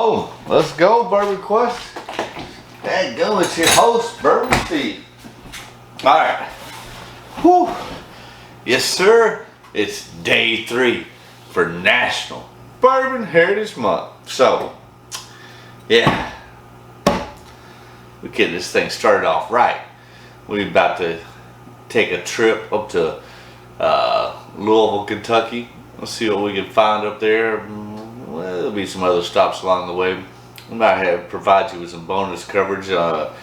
So, let's go, Bourbon Quest. There you go, it's your host, Bourbon Steve. Alright. Whew. Yes, sir. It's day 3 for National Bourbon Heritage Month. So, yeah. We get this thing started off right. We're about to take a trip up to Louisville, Kentucky. Let's see what we can find up there. Well, there'll be some other stops along the way. We might provide you with some bonus coverage for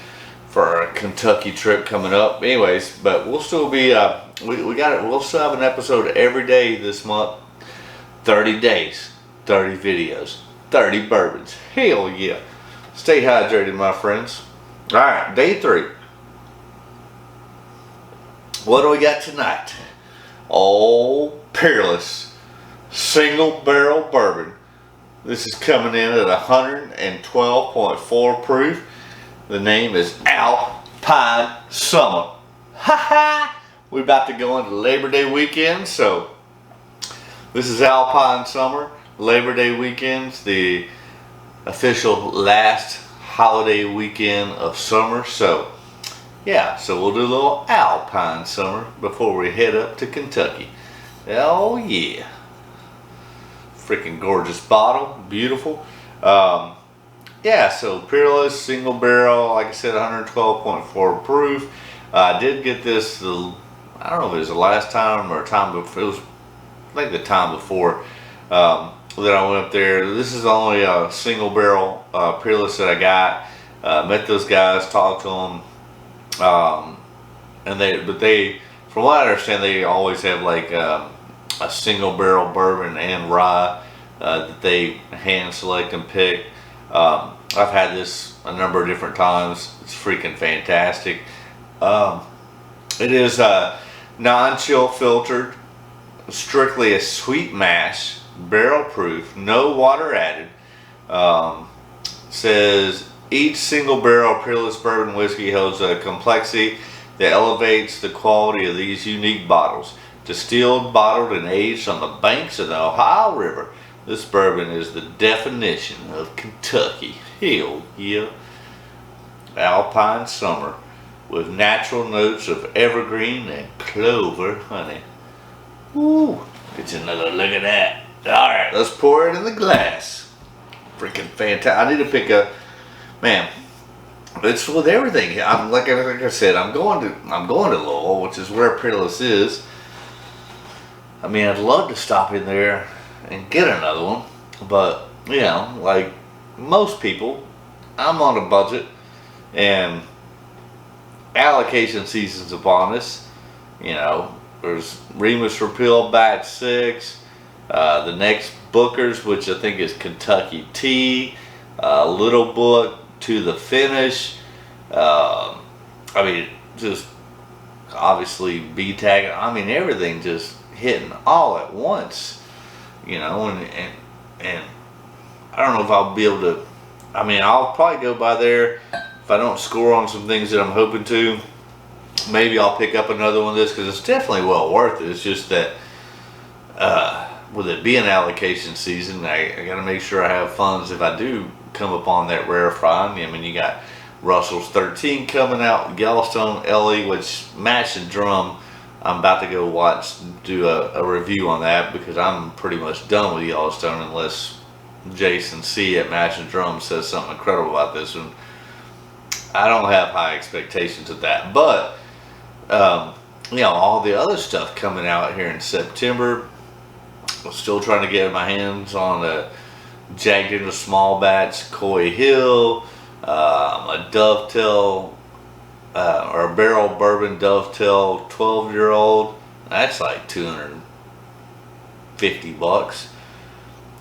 our Kentucky trip coming up. Anyways, but we'll still be we'll still have an episode every day this month. 30 days, 30 videos, 30 bourbons. Hell yeah! Stay hydrated, my friends. All right, day 3. What do we got tonight? Oh, Peerless single barrel bourbon. This is coming in at 112.4 proof. The name is Alpine Summer. Ha ha! We're about to go into Labor Day weekend, so this is Alpine Summer. Labor Day weekend's the official last holiday weekend of summer, so yeah, so we'll do a little Alpine Summer before we head up to Kentucky. Oh yeah. Freaking gorgeous bottle, beautiful. Yeah, so Peerless single barrel, like I said, 112.4 proof. I did get this, I don't know if it was the last time or time before, it was I think the time before that I went up there. This is only a single barrel Peerless that I got. Met those guys, talked to them, and they, from what I understand, they always have like a single barrel bourbon and rye that they hand select and pick. I've had this a number of different times. It's freaking fantastic. It is non-chill filtered, strictly a sweet mash, barrel proof, no water added. Says each single barrel Peerless bourbon whiskey holds a complexity that elevates the quality of these unique bottles. Distilled, bottled, and aged on the banks of the Ohio River, this bourbon is the definition of Kentucky. Hell yeah. Alpine Summer with natural notes of evergreen and clover honey. Woo! Get you another look at that. Alright, let's pour it in the glass. Freaking fantastic. I need to pick a, man, it's with everything. I'm like I said, I'm going to Louisville, which is where Peerless is. I mean, I'd love to stop in there and get another one, but you know, like most people, I'm on a budget, and allocation season's upon us. You know, there's Remus Repeal Batch 6, the next Booker's, which I think is Kentucky Tea, Little Book to the Finish. I mean, just obviously B-Tag. I mean, everything just hitting all at once, you know, and I don't know if I'll be able to. I mean, I'll probably go by there if I don't score on some things that I'm hoping to. Maybe I'll pick up another one of this because it's definitely well worth it. It's just that with it being allocation season, I got to make sure I have funds if I do come upon that rare find. I mean, you got Russell's 13 coming out, Yellowstone LE, which Mash and Drum. I'm about to go do a review on that because I'm pretty much done with Yellowstone unless Jason C at Mash and Drum says something incredible about this one. I don't have high expectations of that, but you know, all the other stuff coming out here in September. I'm still trying to get my hands on a Jagged into Small Batch Coy Hill, a Dovetail or a barrel bourbon Dovetail 12-year-old. That's like $250.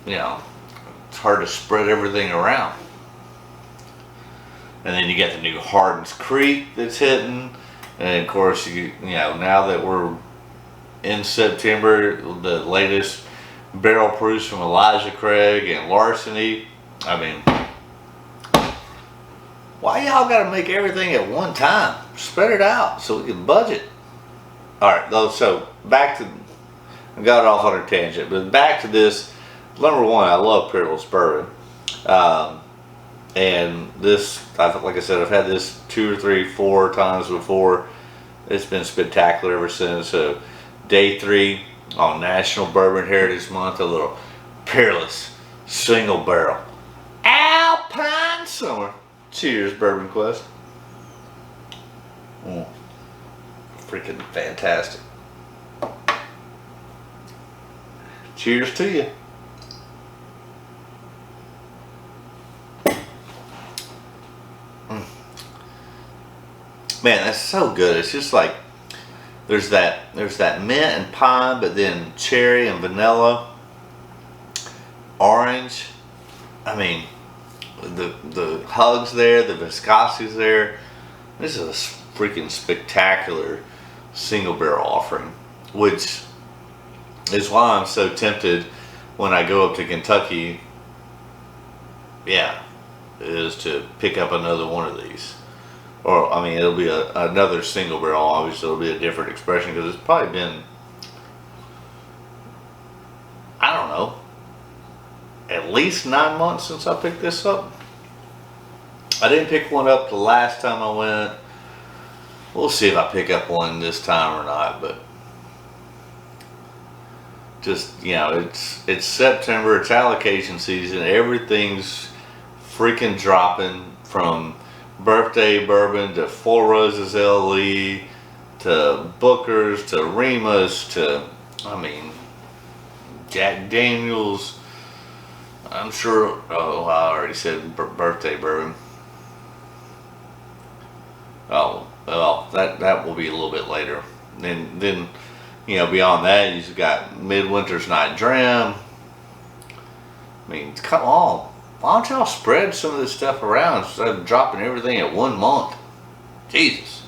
You know, it's hard to spread everything around. And then you get the new Hardin's Creek that's hitting, and of course you know, now that we're in September, the latest barrel proofs from Elijah Craig and Larceny. I mean, why y'all gotta make everything at one time? Spread it out so we can budget. Alright, so back to, I got off on a tangent, but back to this. Number one, I love Peerless bourbon. And this, like I said, I've had this 2 or 3, 4 times before. It's been spectacular ever since. So day 3 on National Bourbon Heritage Month, a little Peerless single barrel Alpine Summer. Cheers, Bourbon Quest. Freaking fantastic. Cheers to you. Man, that's so good. It's just like there's that mint and pine, but then cherry and vanilla, orange. I mean, the hugs there, the viscosity's there. This is a freaking spectacular single barrel offering, which is why I'm so tempted when I go up to Kentucky. Yeah, is to pick up another one of these. Or, I mean, it'll be another single barrel. Obviously, it'll be a different expression because it's probably been, I don't know, at least 9 months since I picked this up. I didn't pick one up the last time I went. We'll see if I pick up one this time or not. But just, you know, it's September. It's allocation season. Everything's freaking dropping, from birthday bourbon to Four Roses LE to Booker's to Rima's to, I mean, Jack Daniels. I'm sure, oh, I already said birthday bourbon. Oh, well, that will be a little bit later. Then, you know, beyond that, you've got Midwinter's Night Dram. I mean, come on. Why don't y'all spread some of this stuff around instead of dropping everything at 1 month? Jesus.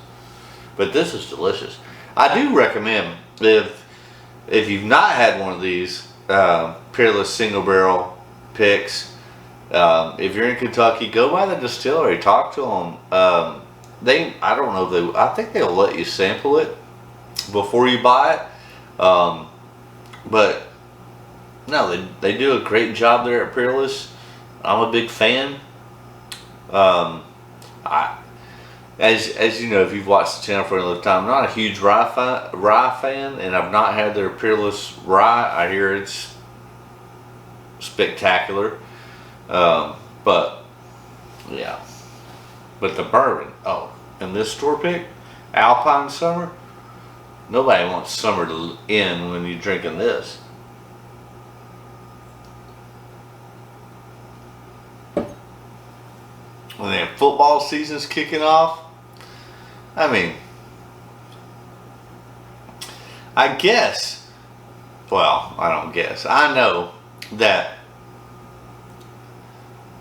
But this is delicious. I do recommend, if you've not had one of these Peerless single barrel picks, if you're in Kentucky, go by the distillery, talk to them. I don't know if I think they'll let you sample it before you buy it. But no, they do a great job there at Peerless. I'm a big fan. As you know, if you've watched the channel for a long time, I'm not a huge rye fan, and I've not had their Peerless rye. I hear it's spectacular. But yeah, but the bourbon, oh, and this store pick, Alpine Summer, nobody wants summer to end when you're drinking this. When the football season's kicking off, I mean, I guess, well, I don't guess, I know that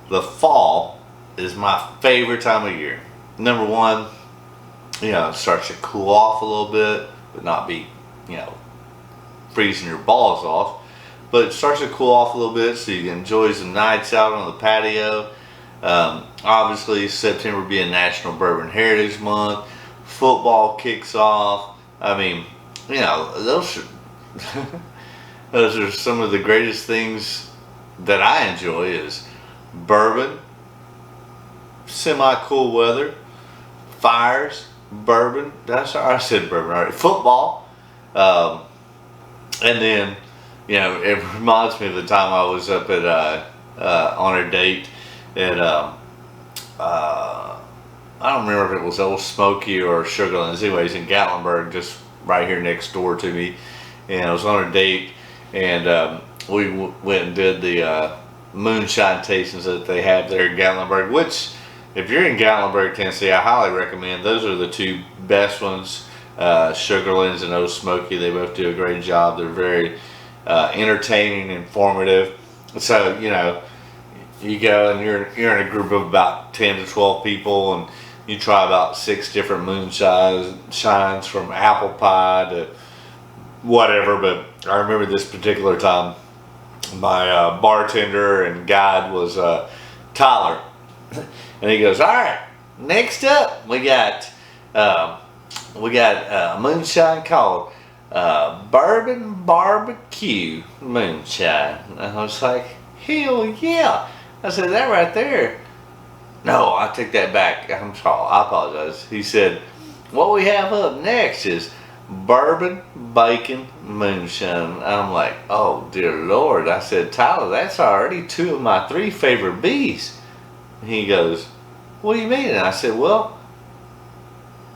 the fall is my favorite time of year. Number one, you know, it starts to cool off a little bit, but not be, you know, freezing your balls off. But it starts to cool off a little bit, so you can enjoy some nights out on the patio. Obviously, September being National Bourbon Heritage Month, football kicks off. I mean, you know, those are some of the greatest things that I enjoy is bourbon, semi-cool weather, fires, bourbon. I said bourbon already. Football, and then, you know, it reminds me of the time I was up at on a date. And I don't remember if it was Old Smoky or Sugarlands. Anyways, in Gatlinburg, just right here next door to me. And I was on a date, and we went and did the moonshine tastings that they have there in Gatlinburg. Which, if you're in Gatlinburg, Tennessee, I highly recommend. Those are the two best ones. Sugarlands and Old Smoky. They both do a great job. They're very entertaining, informative. So, you know, you go and you're in a group of about 10 to 12 people, and you try about 6 different moonshines, from apple pie to whatever. But I remember this particular time, my bartender and guide was Tyler, and he goes, "All right, next up we got a moonshine called Bourbon Barbecue Moonshine." And I was like, "Hell yeah!" I said, that right there. No, I take that back. I'm sorry. I apologize. He said, what we have up next is bourbon, bacon, moonshine. I'm like, oh dear Lord. I said, Tyler, that's already 2 of my 3 favorite B's. And he goes, what do you mean? And I said, well,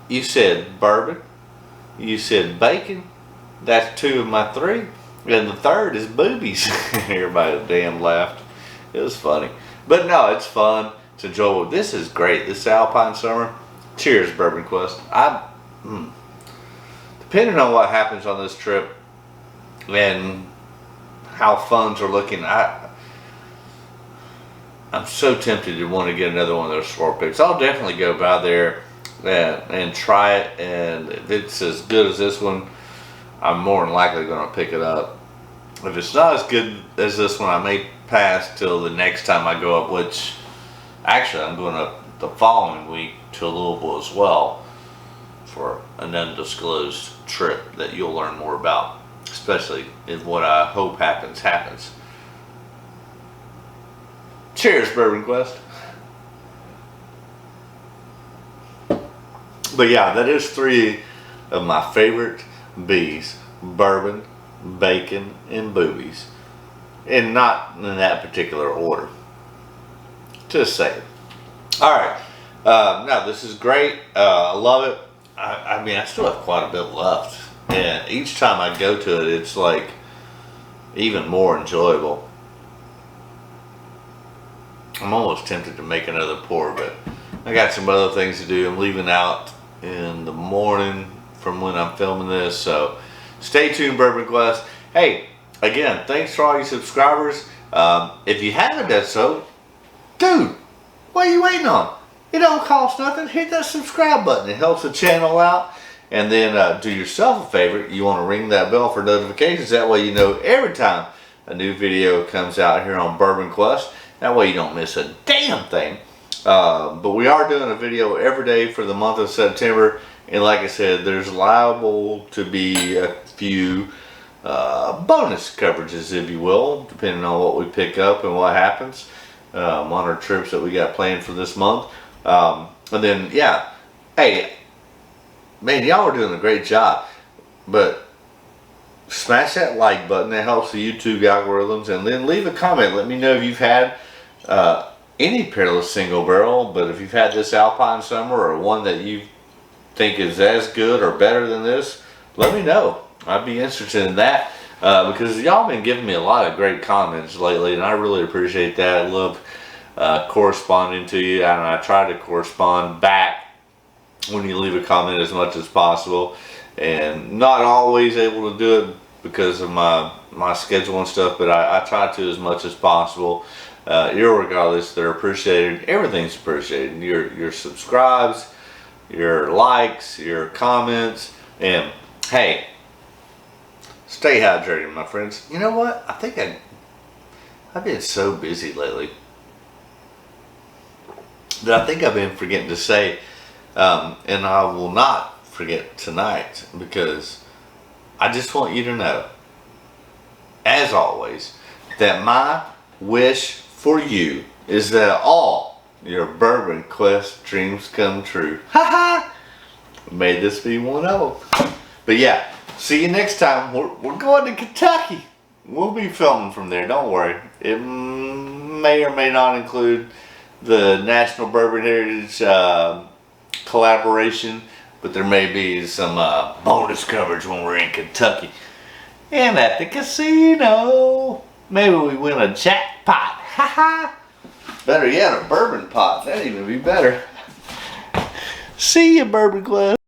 you said bourbon, you said bacon, that's 2 of my 3, and the third is boobies. Everybody damn laughed. It was funny. But no, it's fun. It's enjoyable. This is great. This Alpine summer. Cheers, Bourbon Quest. Depending on what happens on this trip and how funds are looking, I'm so tempted to want to get another one of those floor picks. I'll definitely go by there and try it, and if it's as good as this one, I'm more than likely going to pick it up. If it's not as good as this one, I may pass till the next time I go up, which actually I'm going up the following week to Louisville as well for an undisclosed trip that you'll learn more about, especially if what I hope happens. Cheers, Bourbon Quest. But yeah, that is 3 of my favorite B's: bourbon, bacon, and boobies. And not in that particular order. Just saying. Alright. Now, this is great. I love it. I mean, I still have quite a bit left. And each time I go to it, it's like even more enjoyable. I'm almost tempted to make another pour, but I got some other things to do. I'm leaving out in the morning from when I'm filming this, so stay tuned, Bourbon Quest. Hey, again, thanks for all you subscribers. If you haven't done so, dude, what are you waiting on? It don't cost nothing. Hit that subscribe button. It helps the channel out. And then do yourself a favor. You want to ring that bell for notifications. That way you know every time a new video comes out here on Bourbon Quest. That way you don't miss a damn thing. But we are doing a video every day for the month of September. And like I said, there's liable to be a few bonus coverages, if you will, depending on what we pick up and what happens on our trips that we got planned for this month. And then, yeah, hey, man, y'all are doing a great job. But smash that like button. That helps the YouTube algorithms. And then leave a comment. Let me know if you've had any Peerless single barrel, but if you've had this Alpine summer or one that you think is as good or better than this, let me know. I'd be interested in that because y'all been giving me a lot of great comments lately, and I really appreciate that. I love corresponding to you, and I try to correspond back when you leave a comment as much as possible, and not always able to do it because of my schedule and stuff, but I try to as much as possible. Irregardless, they're appreciated. Everything's appreciated. Your subscribes, your likes, your comments, and hey, stay hydrated, my friends. You know what? I think I've been so busy lately that I think I've been forgetting to say, and I will not forget tonight, because I just want you to know, as always, that my wish for you is that all your Bourbon Quest dreams come true. Ha ha! May this be one of them. But yeah, see you next time. We're going to Kentucky. We'll be filming from there, don't worry. It may or may not include the National Bourbon Heritage collaboration, but there may be some bonus coverage when we're in Kentucky. And at the casino. Maybe we win a jackpot. Ha ha! Better yet, a bourbon pot. That'd even be better. See you, Bourbon Quest.